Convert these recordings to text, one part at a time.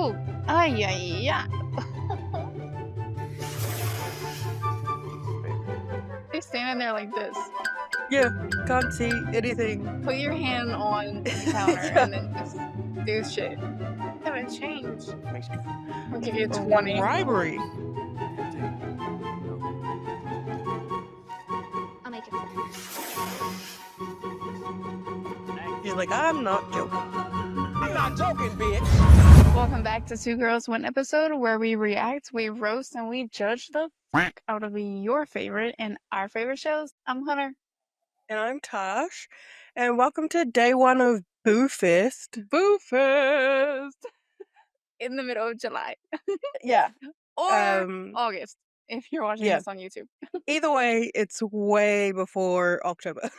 Ooh. Ay, ay, ay. They're standing there like this. Yeah, can't see anything. Put your hand on the counter Yeah. and then just do shit. Haven't changed. Makes me I'll give you Oh, 20. bribery. I'll make it for you. He's like, I'm not joking. I'm not joking, bitch. Welcome back to Two Girls One Episode, where we react, we roast, and we judge the fuck out of your favorite and our favorite shows. I'm Hunter. And I'm Tash. And welcome to day one of Boo Fest. Boo Fest! In the middle of July. Yeah. Or Um, August, if you're watching yeah. this on YouTube. Either way, it's way before October.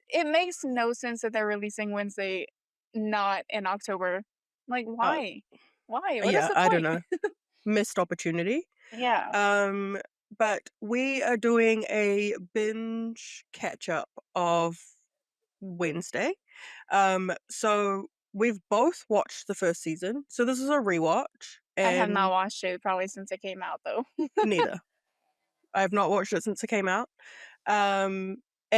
It makes no sense that they're releasing Wednesday, not in October. Like, why? Why? What is Yeah, the I don't point? know. Missed opportunity. Yeah. But we are doing a binge catch up of Wednesday. So we've both watched the first season. So this is a rewatch. I have And not watched it probably since it came out, though. neither. I have not watched it since it came out. And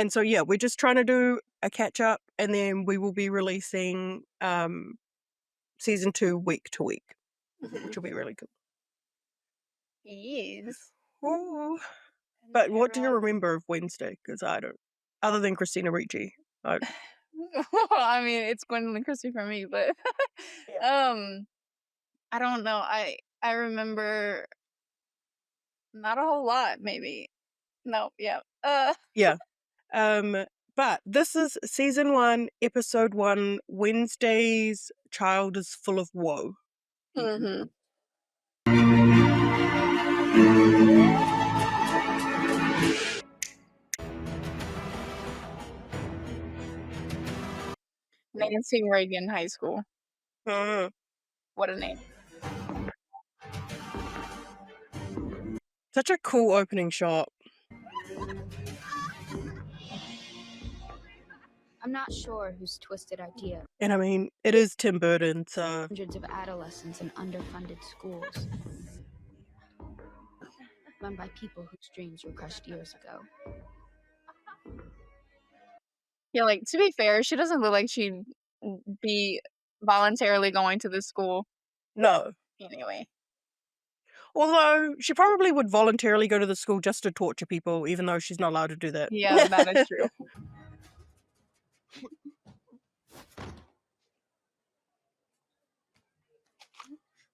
so yeah, we're just trying to do a catch up, and then we will be releasing season 2 week to week, which will be really cool. Yes. Ooh. But what do you remember of Wednesday? Because I don't, other than Christina Ricci. I mean, it's Gwendolyn Christie for me, but I don't know. I remember not a whole lot, maybe. No, yeah. Yeah. But this is season 1, episode 1, Wednesday's Child is Full of Woe. Mm-hmm. Nancy Reagan High School. What a name. Such a cool opening shot. I'm not sure whose twisted idea. And I mean, it is Tim Burton, so... Hundreds of adolescents in underfunded schools. Run by people whose dreams were crushed years ago. Yeah, like, to be fair, she doesn't look like she'd be voluntarily going to this school. No. Anyway. Although, she probably would voluntarily go to the school just to torture people, even though she's not allowed to do that. Yeah, that is true.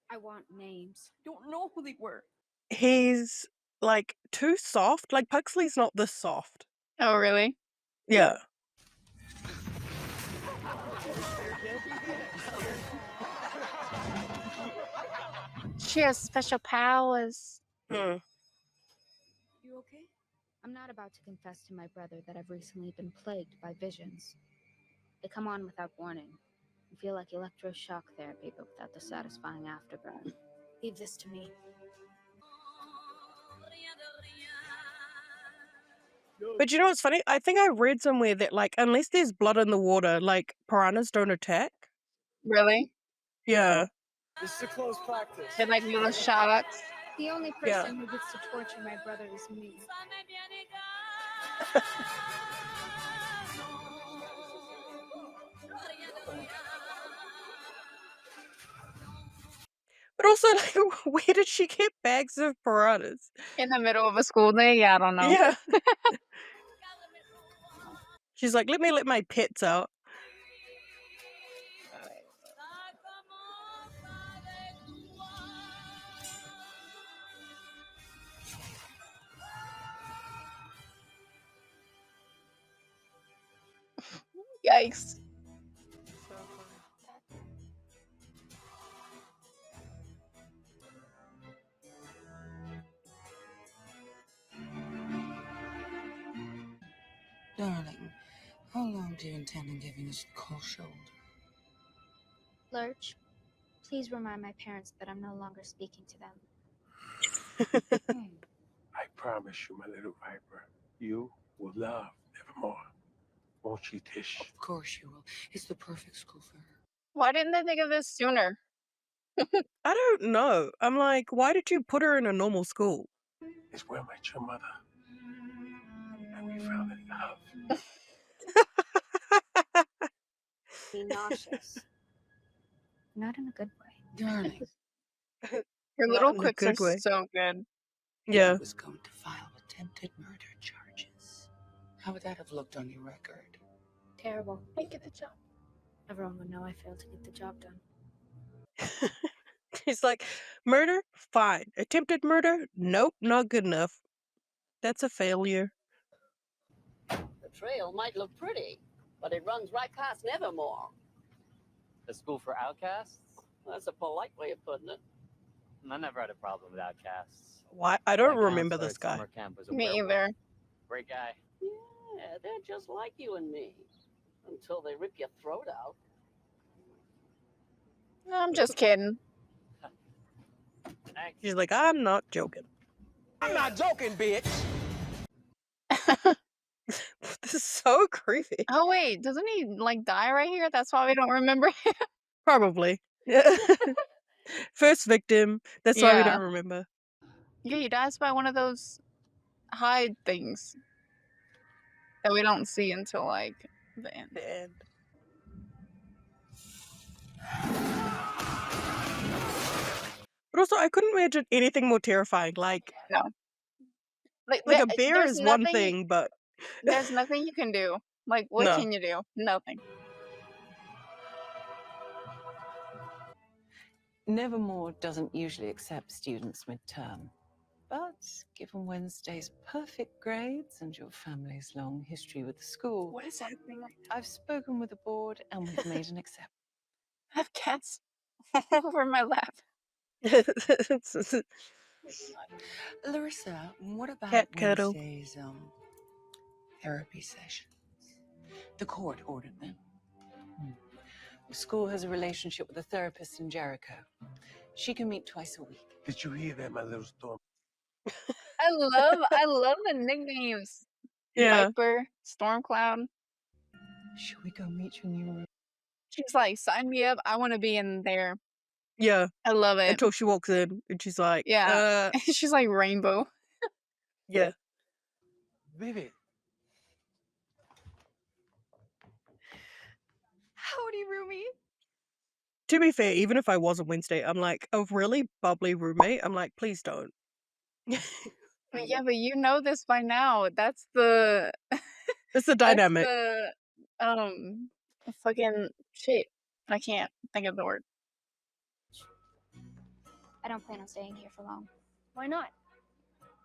I want names. Don't know who they were. He's, like, too soft. Like, Pugsley's not this soft. Oh, really? Yeah. She has special powers. You okay? I'm not about to confess to my brother that I've recently been plagued by visions. They come on without warning. I feel like electroshock therapy, but without the satisfying afterburn. Leave this to me. But you know what's funny? I think I read somewhere that, like, unless there's blood in the water, like, piranhas don't attack. Really? Yeah. This is a close practice. They're like little shots. The only person who gets to torture my brother is me. But also, like, where did she get bags of piranhas? In the middle of a school day? Yeah, I don't know. Yeah. She's like, let me let my pets out. Yikes. Darling, how long do you intend on giving us the cold shoulder? Lurch, please remind my parents that I'm no longer speaking to them. I promise you, my little viper, you will love nevermore. Won't you, Tish? Of course you will. It's the perfect school for her. Why didn't they think of this sooner? I don't know. I'm like, why did you put her in a normal school? It's where I met your mother. And we fell in love. Be nauseous. Not in a good way. Darling, Your Not little in a quips are good way. so good. Yeah. I was going to file attempted murder charges. How would that have looked on your record? Terrible. I get the job. Everyone would know I failed to get the job done. He's like, murder? Fine. Attempted murder? Nope, not good enough. That's a failure. The trail might look pretty, but it runs right past Nevermore. The school for outcasts? That's a polite way of putting it. I never had a problem with outcasts. Why? I don't That remember counselor this at guy. Summer camp was a Me werewolf. either. Great guy. Yeah, they're just like you and me. Until they rip your throat out. I'm just kidding. Thanks. She's like, I'm not joking. I'm not joking, bitch. This is so creepy. Oh wait, doesn't he like die right here? That's why we don't remember him. Probably. Yeah. First victim. That's why we Yeah. don't remember. Yeah, he dies by one of those hide things that we don't see until like the end. The end. But also, I couldn't imagine anything more terrifying. Like Like, a bear there's is one nothing. thing, but There's nothing you can do. Like, what No. can you do? Nothing. Nevermore doesn't usually accept students midterm. But given Wednesday's perfect grades and your family's long history with the school, What is happening? I've spoken with the board and we've made an exception. I have cats all over my lap. Larissa, what about Cat cuddle. Wednesday's therapy sessions? The court ordered them. The school has a relationship with a therapist in Jericho. She can meet twice a week. Did you hear that, my little storm? I love the nicknames. Yeah. Viper, Stormcloud. Should we go meet your new room? She's like, sign me up. I want to be in there. Yeah. I love it. Until she walks in and she's like, Yeah. She's like Rainbow. Yeah. Vivid. Howdy, Rumi. To be fair, even if I was on Wednesday, I'm like, a really bubbly roommate, I'm like, please don't. But yeah, but you know this by now. That's the It's the dynamic. That's the fucking shit. I can't think of the word. I don't plan on staying here for long. Why not?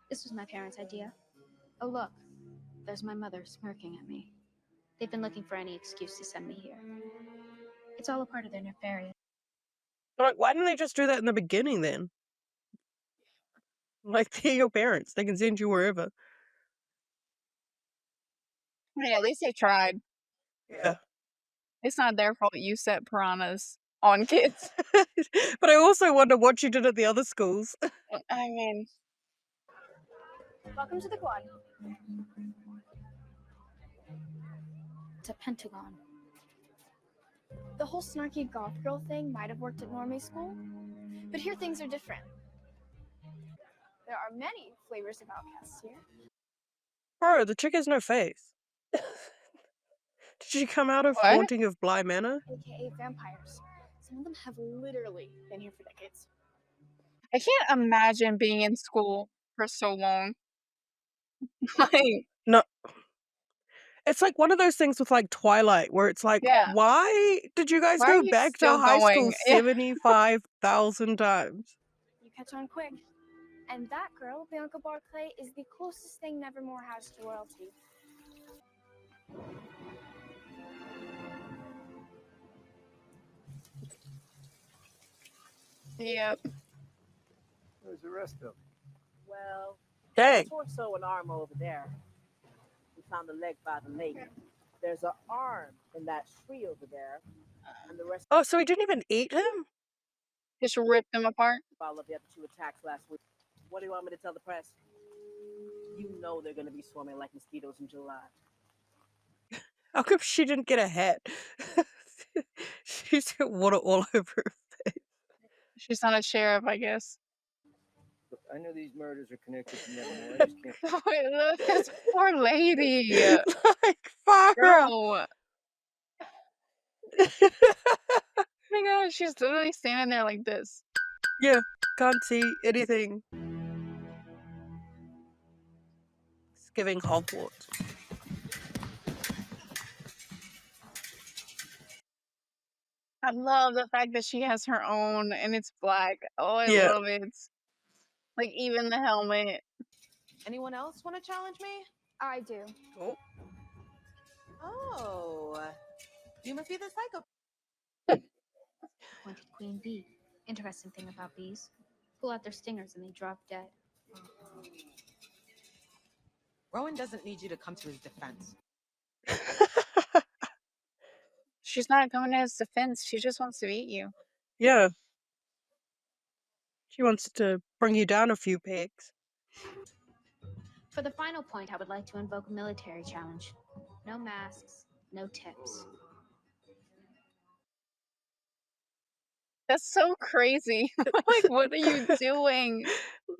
This was my parents' idea. Oh, look. There's my mother smirking at me. They've been looking for any excuse to send me here. It's all a part of their nefarious. Like, why didn't they just do that in the beginning then? Like, they're your parents. They can send you wherever. Yeah, at least they tried. Yeah. It's not their fault you set piranhas on kids. But I also wonder what you did at the other schools. I mean, Welcome to the quad. It's a pentagon. The whole snarky goth girl thing might have worked at normie school, but here things are different. There are many flavors of outcasts here. Bro, the chick has no face. Did she come out of What? Haunting of Bly Manor? AKA vampires. Some of them have literally been here for decades. I can't imagine being in school for so long. Like, No. It's like one of those things with like Twilight where it's like, Yeah. why did you guys Why are go you back to still high school going? Yeah. 75,000 times? You catch on quick. And that girl, Bianca Barclay, is the closest thing Nevermore has to royalty. Yep. Where's the rest of them? Well, Dang. torso and arm over there. We found the leg by the lake. There's an arm in that tree over there. And the rest Oh, so he didn't even eat him? Just rip them apart. of the other two attacks last week. What do you want me to tell the press? You know they're going to be swarming like mosquitoes in July. How come she didn't get a hat? She's got water all over her face. She's not a sheriff, I guess. Look, I know these murders are connected to Nevermore. I just can't. Wait, look, this poor lady. Like, Farah. Girl. Oh my gosh, she's literally standing there like this. Yeah, can't see anything. It's giving Hogwarts. I love the fact that she has her own and it's black. Oh, I Yeah. love it. Like, even the helmet. Anyone else want to challenge me? I do. Oh. Oh, you must be the psycho. Pointed queen bee. Interesting thing about bees. Pull out their stingers and they drop dead. Rowan doesn't need you to come to his defense. She's not coming to his defense. She just wants to eat you. Yeah. She wants to bring you down a few pegs. For the final point, I would like to invoke a military challenge. No masks, no tips. That's so crazy. Like, what are you doing?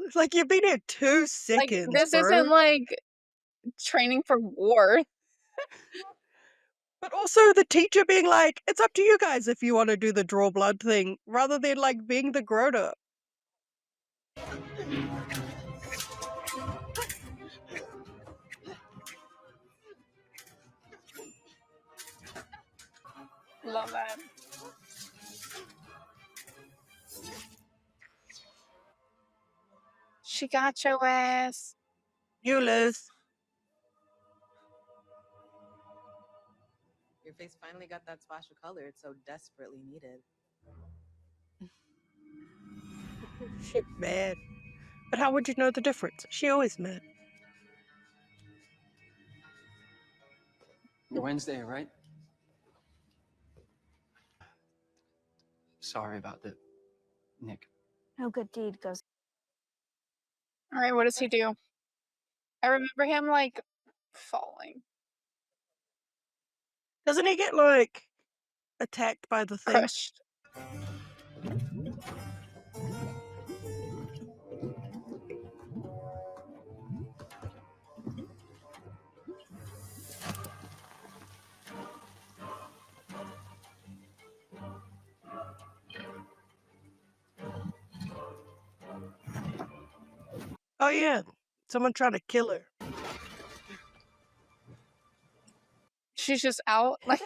It's like, you've been here 2 Like, seconds, this bro. isn't like training for war. But also the teacher being like, it's up to you guys if you want to do the draw blood thing, rather than like being the grown up. Love that. She got your ass. You lose. Your face finally got that splash of color it's so desperately needed. She's mad. But how would you know the difference? She always mad. Wednesday, right? Sorry about the Nick. No good deed goes. All right, what does he do? I remember him like falling. Doesn't he get like attacked by the thing? Crushed. Oh yeah, someone trying to kill her. She's just out. Like,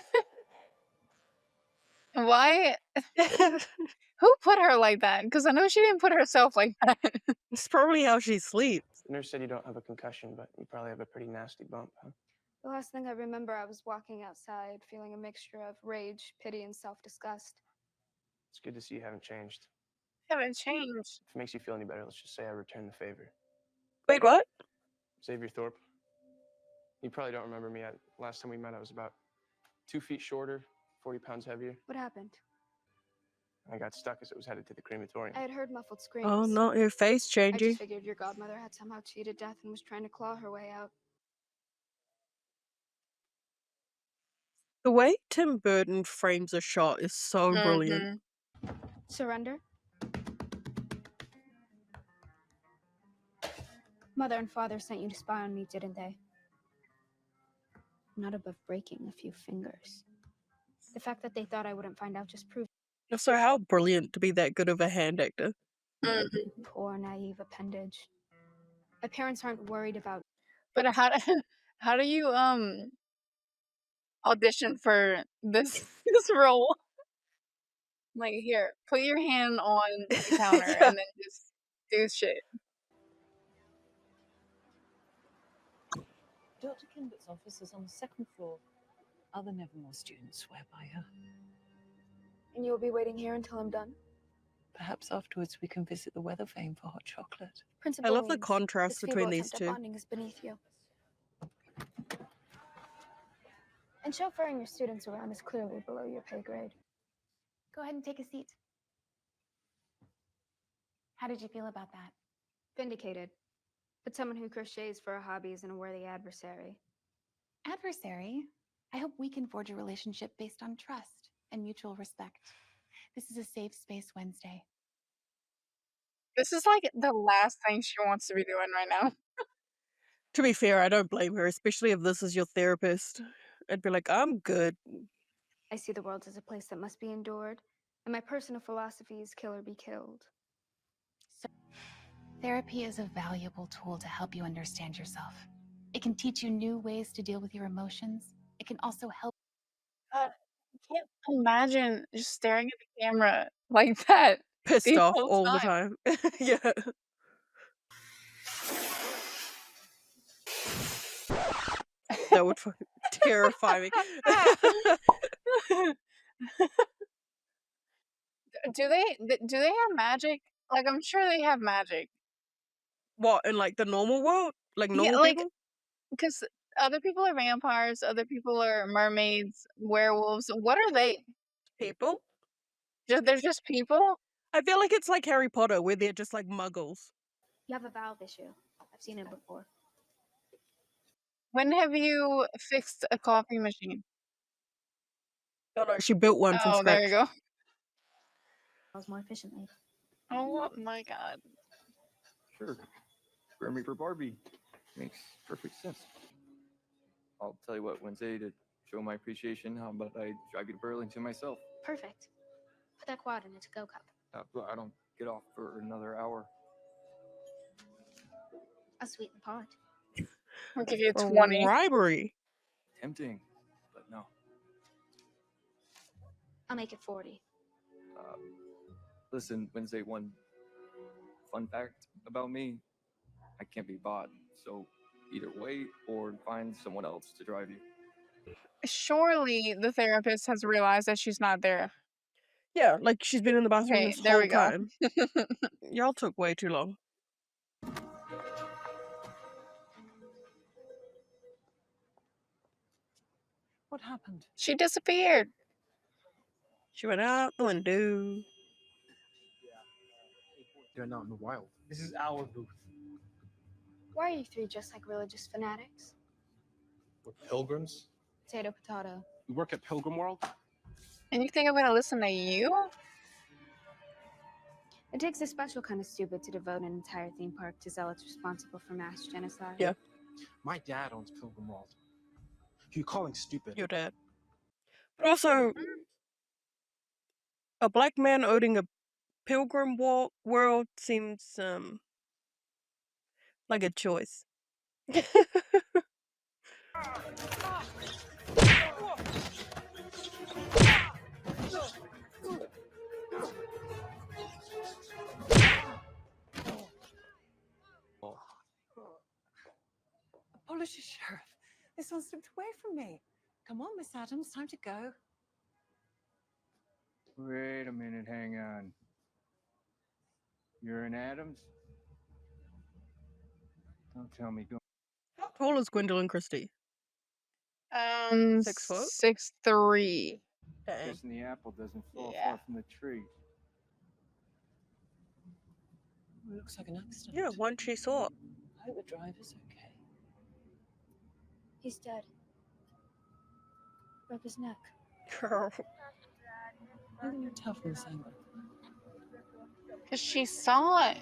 why? Who put her like that? Because I know she didn't put herself like that. It's probably how she sleeps. The nurse said you don't have a concussion, but you probably have a pretty nasty bump, huh? The last thing I remember, I was walking outside, feeling a mixture of rage, pity, and self-disgust. It's good to see you haven't changed. Haven't changed. If it makes you feel any better, let's just say I returned the favor. Wait, what? Xavier Thorpe. You probably don't remember me. Last time we met, I was about 2 feet shorter, 40 pounds heavier. What happened? I got stuck as it was headed to the crematorium. I had heard muffled screams. Oh no, your face I changing. just figured your godmother had somehow cheated death and was trying to claw her way out. The way Tim Burton frames a shot is so brilliant. Surrender? Mother and father sent you to spy on me, didn't they? Not above breaking a few fingers. The fact that they thought I wouldn't find out just proved So how brilliant to be that good of a hand actor. poor, naive appendage. My parents aren't worried about. But how do you audition for this role? Like, here, put your hand on the counter and then just do shit. Dr. Kinbert's office is on the 2nd floor. Other Nevermore students swear by her. And you'll be waiting here until I'm done? Perhaps afterwards we can visit the weather vane for hot chocolate. Principal I love the Weems, contrast this between feeble these attempt at two. bonding is beneath you. And chauffeuring your students around is clearly below your pay grade. Go ahead and take a seat. How did you feel about that? Vindicated. But someone who crochets for a hobby isn't a worthy adversary. Adversary? I hope we can forge a relationship based on trust and mutual respect. This is a safe space Wednesday. This is like the last thing she wants to be doing right now. To be fair, I don't blame her, especially if this is your therapist. I'd be like, I'm good. I see the world as a place that must be endured, and my personal philosophy is kill or be killed. Therapy is a valuable tool to help you understand yourself. It can teach you new ways to deal with your emotions. It can also help. God, I can't imagine just staring at the camera like that Pissed the off whole all the time. time. Yeah. That would fucking terrify me. Do they have magic? Like, I'm sure they have magic. What, in like the normal world? Like Yeah, normal like, people? because other people are vampires, other people are mermaids, werewolves. What are they? People? They're just people? I feel like it's like Harry Potter, where they're just like muggles. You have a valve issue. I've seen it before. When have you fixed a coffee machine? Oh no, she built one from Oh, there you scratch. go. More efficiently. Oh my god. Sure. Grammy for Barbie. Makes perfect sense. I'll tell you what, Wednesday, to show my appreciation, how about I drive you to Burlington myself? Perfect. Put that quad in a to-go cup. But I don't get off for another hour. I'll sweeten the pot. I'll give you A 20. bribery. Tempting, but no. I'll make it 40. Listen, Wednesday, one fun fact about me, I can't be bought. So either wait or find someone else to drive you. Surely the therapist has realized that she's not there. Yeah, like she's been in the bathroom Okay, this there whole we go. time. Y'all took way too long. What happened? She disappeared. She went out the window. They're not in the wild. This is our booth. Why are you three just like religious fanatics? We're pilgrims. Potato, potato. We work at Pilgrim World. And you think I'm gonna listen to you? It takes a special kind of stupid to devote an entire theme park to zealots responsible for mass genocide. Yeah. My dad owns Pilgrim World. You're calling stupid. Your dad. But also, a black man owning a pilgrim world seems like a choice. Apologies, Sheriff. This one slipped away from me. Come on, Miss Adams, time to go. Wait a minute, hang on. You're an Adams? Don't tell me. Go. How tall is Gwendolyn Christie? 6 foot? 6'3". Dang. Guessing the apple doesn't fall Yeah. far from the tree. It looks like an accident. Yeah, one she saw. I hope the driver's okay. He's dead. Broke his neck. Girl. I think you're tough in this angle. Cause she saw it.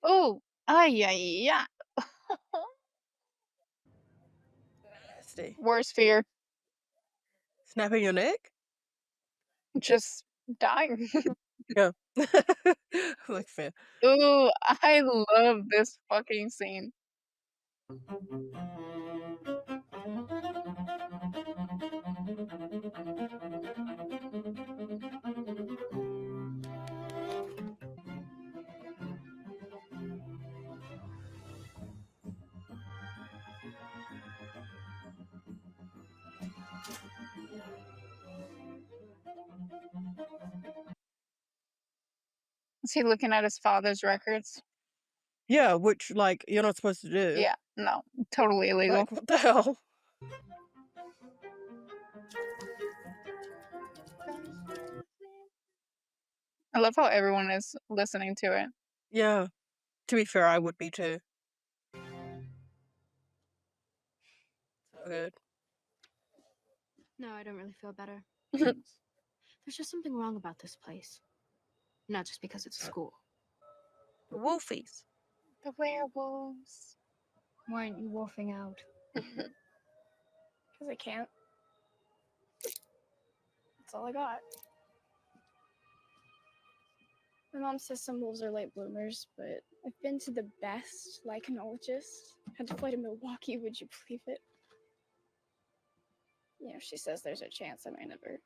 Oh, yeah. Nasty. Worst fear. Snapping your neck? Just dying. Yeah. Like fair. Ooh, I love this fucking scene. Is he looking at his father's records? Yeah, which like you're not supposed to do. Yeah, no, totally illegal. Like what the hell? I love how everyone is listening to it. Yeah. To be fair, I would be too. So good. No, I don't really feel better. There's just something wrong about this place. Not just because it's a school. Wolfies. The werewolves. Why aren't you wolfing out? Because I can't. That's all I got. My mom says some wolves are late bloomers, but I've been to the best lichenologist. Had to fly to Milwaukee, would you believe it? You know, she says there's a chance I might never.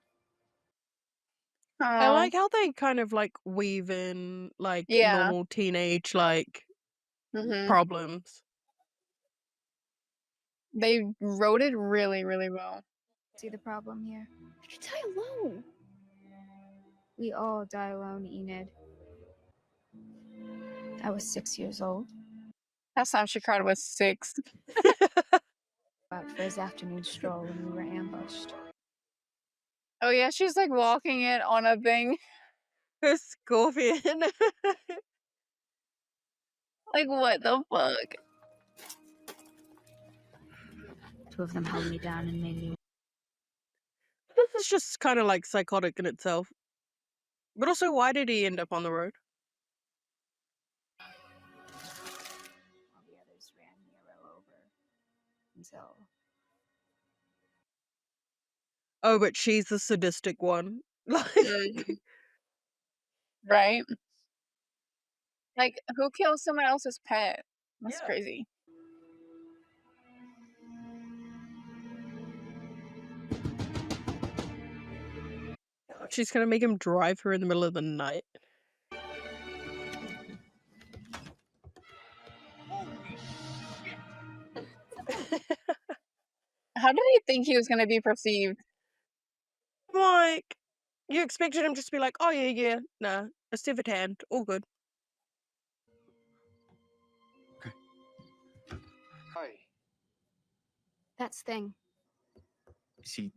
I like how they kind of like weave in like Yeah. normal teenage like Mhm. problems. They wrote it really, really well. See the problem here? You die alone. We all die alone, Enid. I was 6 years old. Last time she cried was 6. Out for his afternoon stroll when we were ambushed. Oh yeah, she's like walking it on a thing. A scorpion. Like what the fuck? 2 of them held me down and made me. This is just kind of like psychotic in itself. But also, why did he end up on the road? All the others ran Nero over until. Oh, but she's the sadistic one. Right? Like, who kills someone else's pet? That's Yeah. crazy. She's gonna make him drive her in the middle of the night. How did he think he was gonna be perceived? Like, you expected him just to be like, oh yeah, nah, a severed hand, all good. Hi. That's Thing. Is he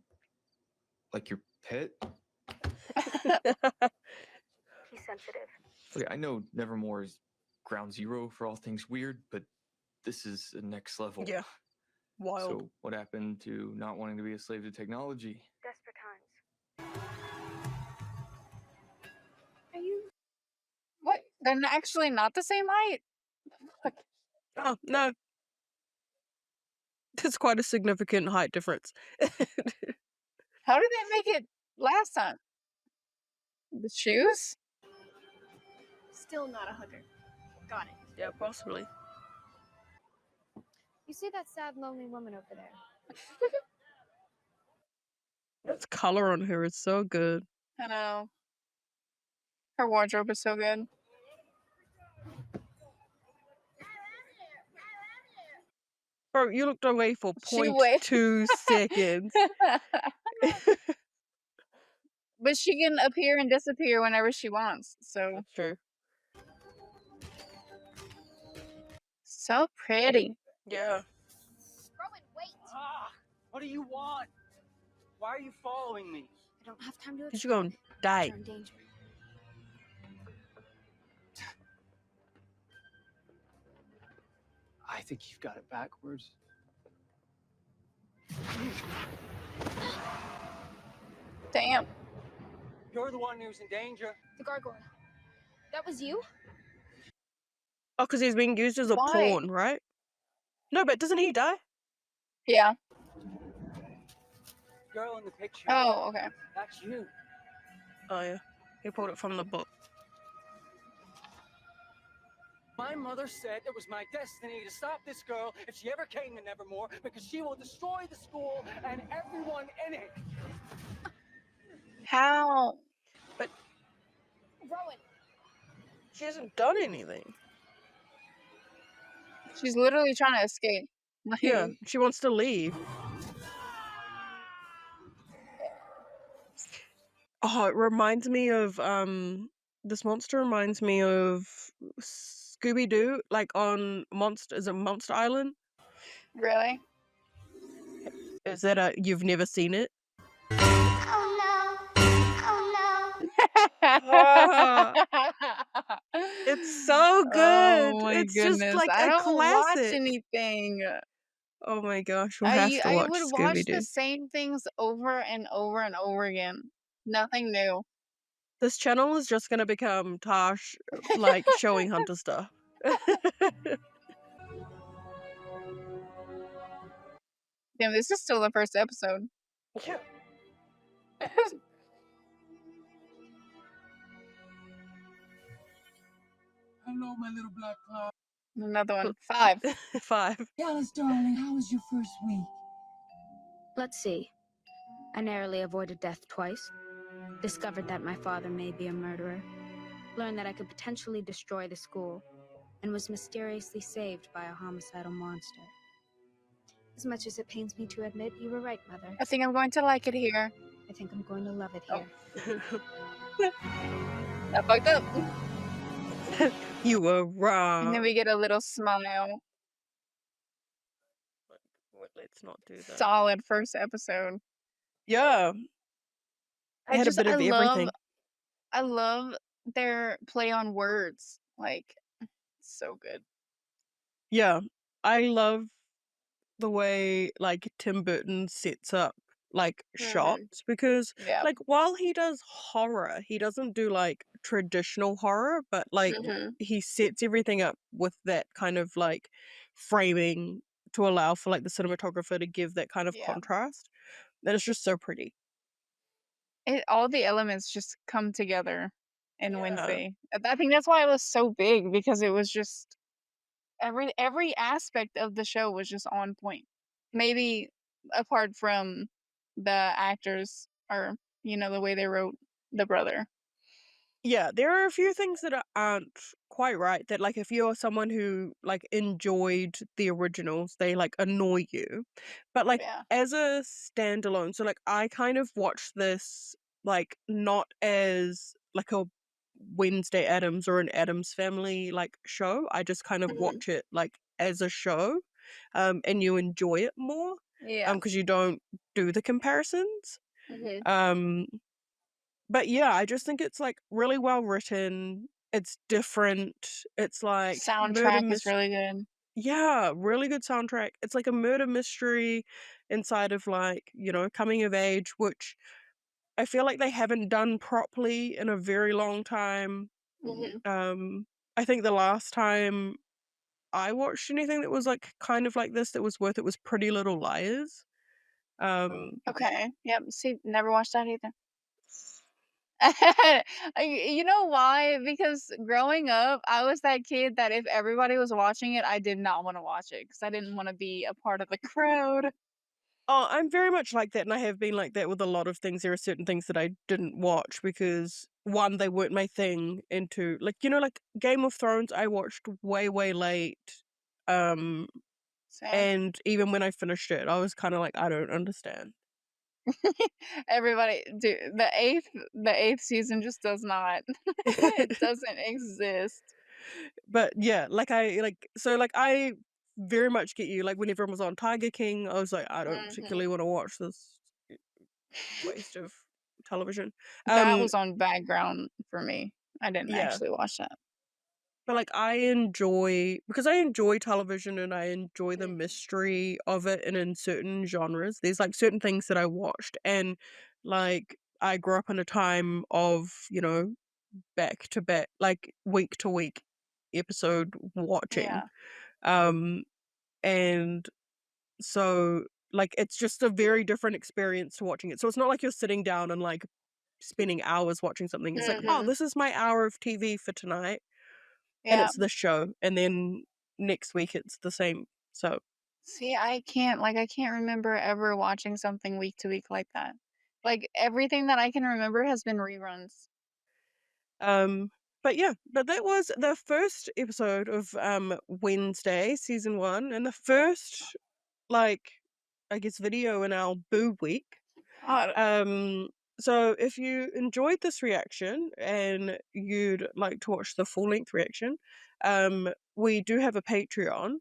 like your pet? He's sensitive. Okay, I know Nevermore is ground zero for all things weird, but this is the next level. Yeah. Wild. So, what happened to not wanting to be a slave to technology? Desperate times. Are you? What? They're actually not the same height? Oh, no. There's quite a significant height difference. How did they make it last time? The shoes? Still not a hugger. Got it. Yeah, possibly. You see that sad, lonely woman over there? That color on her is so good. I know. Her wardrobe is so good. Bro, you looked away for She 0.2 seconds. But she can appear and disappear whenever she wants, so. That's true. So pretty. Yeah. Rowan, wait! What do you want? Why are you following me? I don't have time to Because you're going to die. You're in danger. I think you've got it backwards. Damn. You're the one who's in danger. The gargoyle. That was you? Oh, because he's being used as a Why? pawn, right? No, but doesn't he die? Yeah. Girl in the picture. Oh, okay. That's you. Oh, yeah. He pulled it from the book. My mother said it was my destiny to stop this girl if she ever came to Nevermore because she will destroy the school and everyone in it. How? But Rowan. she hasn't done anything. She's literally trying to escape. Like, Yeah, she wants to leave. Oh, it reminds me of this monster reminds me of Scooby-Doo, like on is it Monster Island? Really? Is that you've never seen it? Oh no. Oh no. It's so good. Oh my It's goodness. just like I a don't watch classic. anything. Oh my gosh, we'll have to I watch would watch Scooby-Doo. the same things over and over and over again. Nothing new. This channel is just gonna become Tash, like, showing Hunter stuff. Damn, this is still the first episode. Yeah. Hello, my little black cloud. Another one. 5. 5. Dallas, darling, how was your first week? Let's see. I narrowly avoided death twice. Discovered that my father may be a murderer. Learned that I could potentially destroy the school. And was mysteriously saved by a homicidal monster. As much as it pains me to admit, you were right, Mother. I think I'm going to like it here. I think I'm going to love it here. That fucked up. You were wrong. And then we get a little smile. Let's not do that. Solid first episode. Yeah. I had a bit of everything. I love their play on words. Like, so good. Yeah. I love the way, like, Tim Burton sets up, like, shots, because, Yeah. like, while he does horror, he doesn't do, like, traditional horror, but, like, he sets everything up with that kind of, like, framing to allow for, like, the cinematographer to give that kind of contrast. And it's just so pretty. All the elements just come together in Wednesday. I think that's why it was so big, because it was just every aspect of the show was just on point. Maybe apart from the actors, or the way they wrote the brother. Yeah, there are a few things that aren't quite right, that, like, if you're someone who, like, enjoyed the originals, they, like, annoy you. But, like, as a standalone, so, like, I kind of watched this, like, not as, like, a Wednesday Addams or an Addams Family, like, show. I just kind of watch it, like, as a show, and you enjoy it more, Yeah. because you don't do the comparisons. Mhm. But yeah, I just think it's, like, really well written. It's different. It's like murder Soundtrack is really good. Yeah, really good soundtrack. It's like a murder mystery inside of, like, coming of age, which I feel like they haven't done properly in a very long time. I think the last time I watched anything that was, like, kind of like this that was worth it was Pretty Little Liars. Okay. Yep. See, never watched that either. You know why? Because growing up, I was that kid that if everybody was watching it, I did not want to watch it because I didn't want to be a part of the crowd. Oh, I'm very much like that, and I have been like that with a lot of things. There are certain things that I didn't watch because, one, they weren't my thing, and two, like, like Game of Thrones, I watched way, way late. Same. And even when I finished it, I was kind of like, I don't understand. Everybody, dude, the eighth season just does not. It doesn't exist. But yeah, I very much get you. Like, when everyone was on Tiger King, I was like, I don't particularly want to watch this waste of television. That was on background for me. I didn't Yeah. actually watch that. But, like, because I enjoy television and I enjoy the mystery of it, and in certain genres, there's, like, certain things that I watched, and, like, I grew up in a time of, back to back, like, week to week episode watching. And so, like, it's just a very different experience to watching it. So it's not like you're sitting down and, like, spending hours watching something. It's like, oh, this is my hour of TV for tonight. And Yeah. it's the show, and then next week it's the same. So See, I can't remember ever watching something week to week like that. Like, everything that I can remember has been reruns. but that was the first episode of Wednesday season 1, and the first, like, I guess, video in our Boo Week. So if you enjoyed this reaction and you'd like to watch the full-length reaction, we do have a Patreon,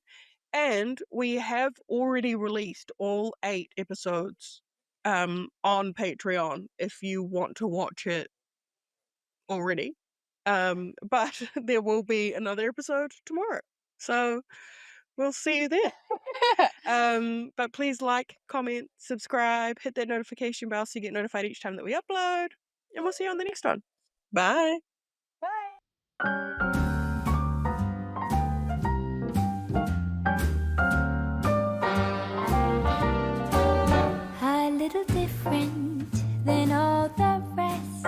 and we have already released all 8 episodes on Patreon if you want to watch it already. But there will be another episode tomorrow. So we'll see you there. But please like, comment, subscribe, hit that notification bell so you get notified each time that we upload. And we'll see you on the next one. Bye. A little different than all the rest.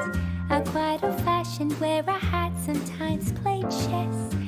I'm quite old-fashioned, wear a hat, sometimes played chess.